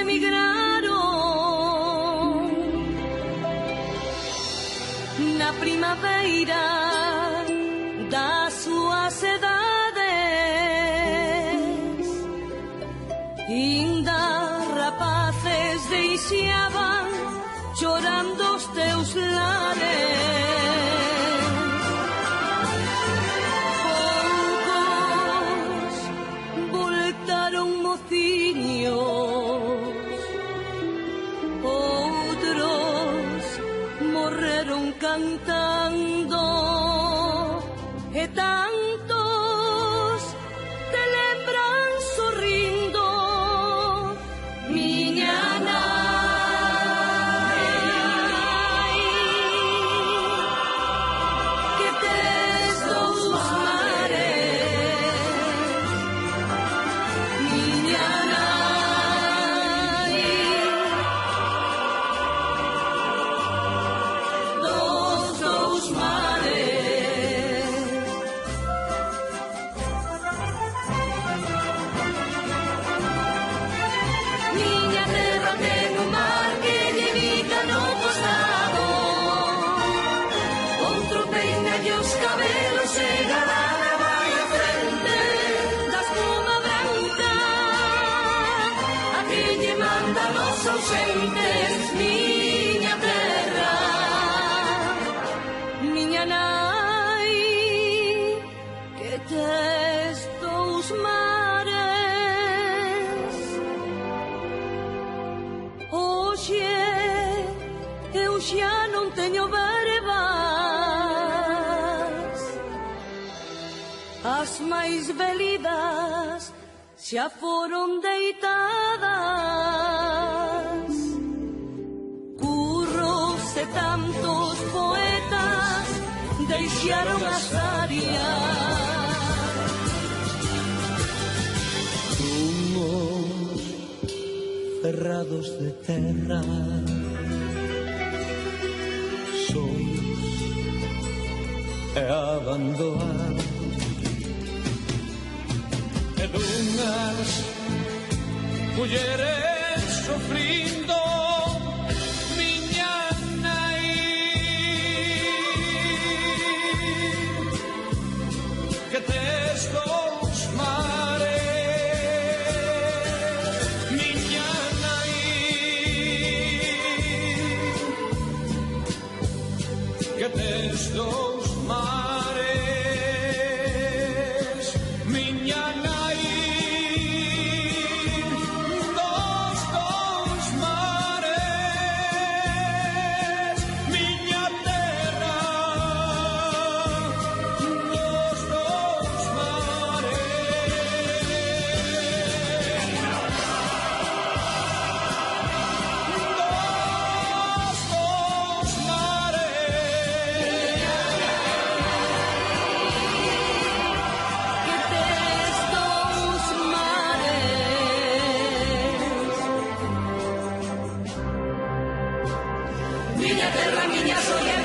emigraron na primavera das súas edades, inda rapaces deixaban chorando os teus lares. Poucos voltaron mociños, outros morreron cantando, e tantos te lembran sorrindo, miña nai, que tes dous mares, miña nai, dous mares. Miña terra ten un mar que lle bica no costado, outro peinalle os cabelos e galana vai a frente da espuma branca, a que lle mandan os ausentes, miña terra, miña nai, que tes dous mares. Oxe, eu xa non teño verbas, as máis velidas xa foron deitadas, curros e tantos poetas deixaron as arias. Rumos cerrados de terra, solos e abandonados, e dunhas mulleres sofrindo, miña nai, que tes dous mares, miña nai, que tes dous mares, miña nai, dous mares, miña terra, dos dous mares, dos mares. Que tes dous mares. Miña terra, miña solla,